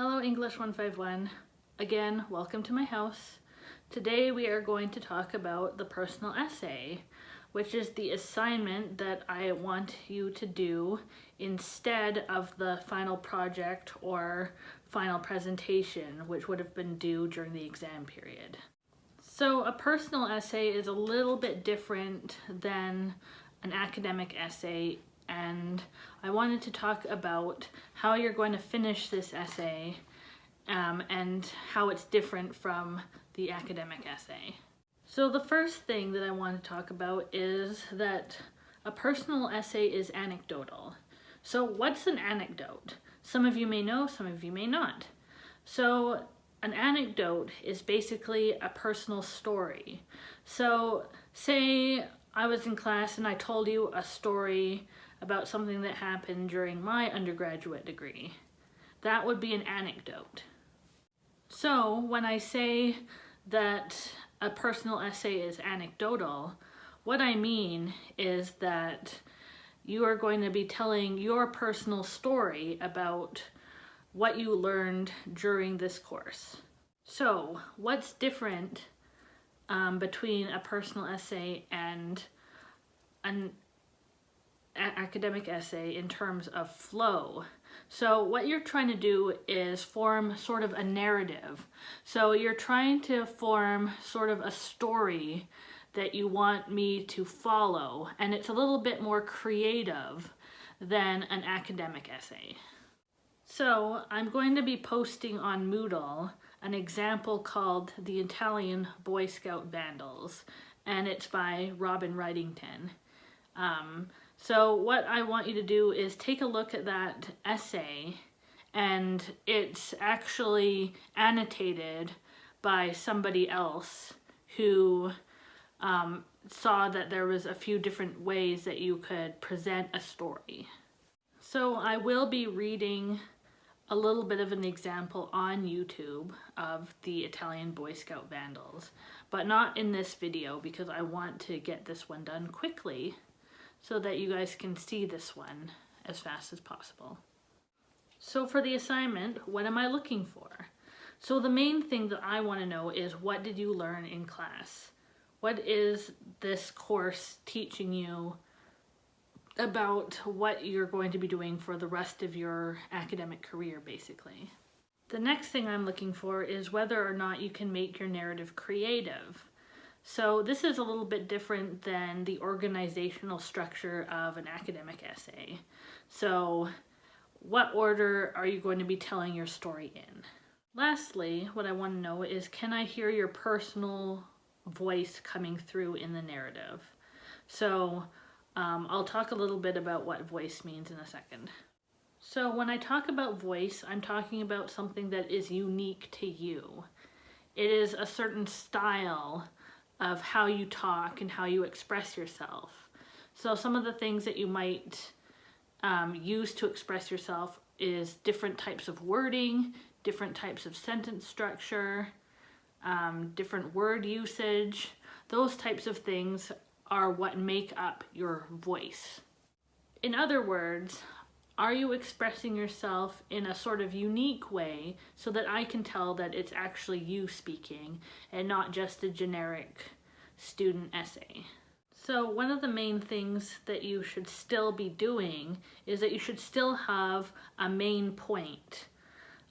Hello English 151. Again, welcome to my house. Today we are going to talk about the personal essay, which is the assignment that I want you to do instead of the final project or final presentation, which would have been due during the exam period. So a personal essay is a little bit different than an academic essay, and I wanted to talk about how you're going to finish this essay and how it's different from the academic essay. So the first thing that I want to talk about is that a personal essay is anecdotal. So what's an anecdote? Some of you may know, some of you may not. So an anecdote is basically a personal story. So say I was in class and I told you a story about something that happened during my undergraduate degree. That would be an anecdote. So when I say that a personal essay is anecdotal, what I mean is that you are going to be telling your personal story about what you learned during this course. So what's different between a personal essay and an academic essay in terms of flow? So what you're trying to do is form sort of a narrative. So you're trying to form sort of a story that you want me to follow, and it's a little bit more creative than an academic essay. So I'm going to be posting on Moodle an example called The Italian Boy Scout Vandals, and it's by Robin Wrightington. So what I want you to do is take a look at that essay, and it's actually annotated by somebody else who saw that there was a few different ways that you could present a story. So I will be reading a little bit of an example on YouTube of the Italian Boy Scout Vandals, but not in this video because I want to get this one done quickly so that you guys can see this one as fast as possible. So for the assignment, what am I looking for? So the main thing that I want to know is, what did you learn in class? What is this course teaching you about what you're going to be doing for the rest of your academic career, basically? The next thing I'm looking for is whether or not you can make your narrative creative. So this is a little bit different than the organizational structure of an academic essay. So what order are you going to be telling your story in? Lastly, what I want to know is, can I hear your personal voice coming through in the narrative? So I'll talk a little bit about what voice means in a second. So when I talk about voice, I'm talking about something that is unique to you. It is a certain style of how you talk and how you express yourself. So some of the things that you might use to express yourself is different types of wording, different types of sentence structure, different word usage. Those types of things are what make up your voice. In other words, are you expressing yourself in a sort of unique way so that I can tell that it's actually you speaking and not just a generic student essay? So one of the main things that you should still be doing is that you should still have a main point.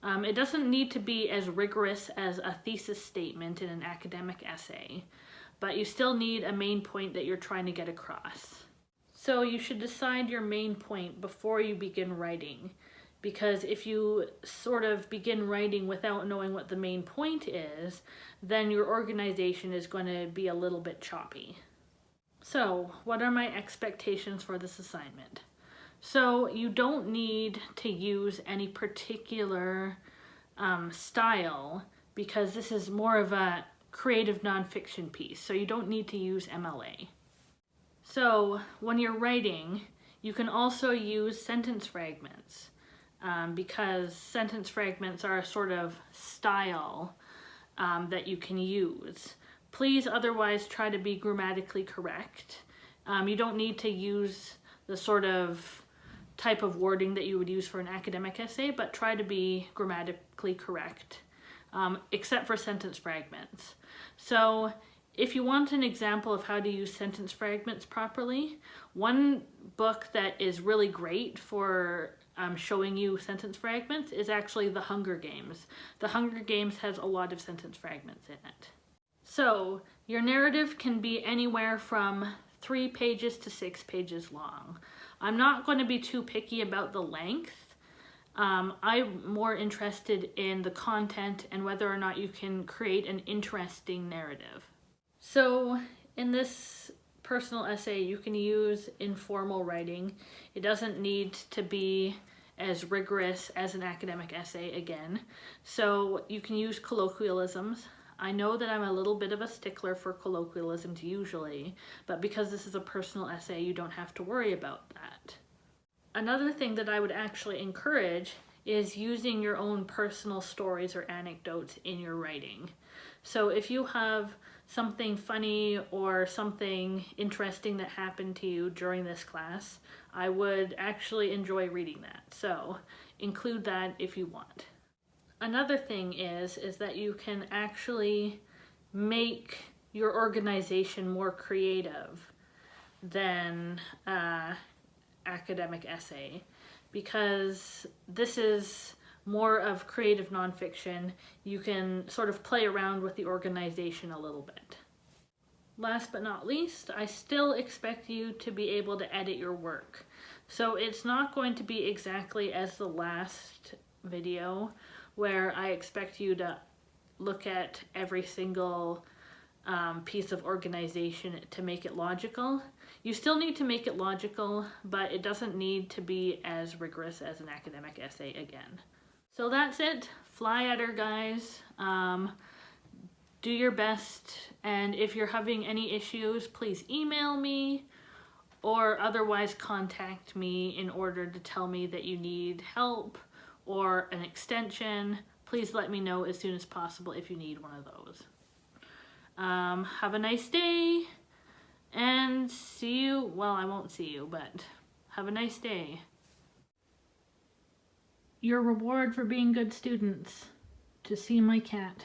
It doesn't need to be as rigorous as a thesis statement in an academic essay, but you still need a main point that you're trying to get across. So you should decide your main point before you begin writing, because if you sort of begin writing without knowing what the main point is, then your organization is going to be a little bit choppy. So what are my expectations for this assignment? So you don't need to use any particular style, because this is more of a creative nonfiction piece, so you don't need to use MLA. So when you're writing, you can also use sentence fragments, because sentence fragments are a sort of style that you can use. Please otherwise try to be grammatically correct. You don't need to use the sort of type of wording that you would use for an academic essay, but try to be grammatically grammatically correct, except for sentence fragments. So if you want an example of how to use sentence fragments properly, one book that is really great for showing you sentence fragments is actually The Hunger Games. The Hunger Games has a lot of sentence fragments in it. So your narrative can be anywhere from 3 pages to 6 pages long. I'm not going to be too picky about the length. I'm more interested in the content and whether or not you can create an interesting narrative. So in this personal essay, you can use informal writing. It doesn't need to be as rigorous as an academic essay again. So you can use colloquialisms. I know that I'm a little bit of a stickler for colloquialisms usually, but because this is a personal essay, you don't have to worry about that. Another thing that I would actually encourage is using your own personal stories or anecdotes in your writing. So if you have something funny or something interesting that happened to you during this class, I would actually enjoy reading that. So include that if you want. Another thing is that you can actually make your organization more creative than academic essay, because this is more of creative nonfiction. You can sort of play around with the organization a little bit. Last but not least, I still expect you to be able to edit your work. So it's not going to be exactly as the last video where I expect you to look at every single piece of organization to make it logical. You still need to make it logical, but it doesn't need to be as rigorous as an academic essay again. So that's it. Fly at her, guys. Do your best, and if you're having any issues, please email me or otherwise contact me in order to tell me that you need help or an extension. Please let me know as soon as possible if you need one of those. Have a nice day, and see you, well, I won't see you, but have a nice day. Your reward for being good students: to see my cat.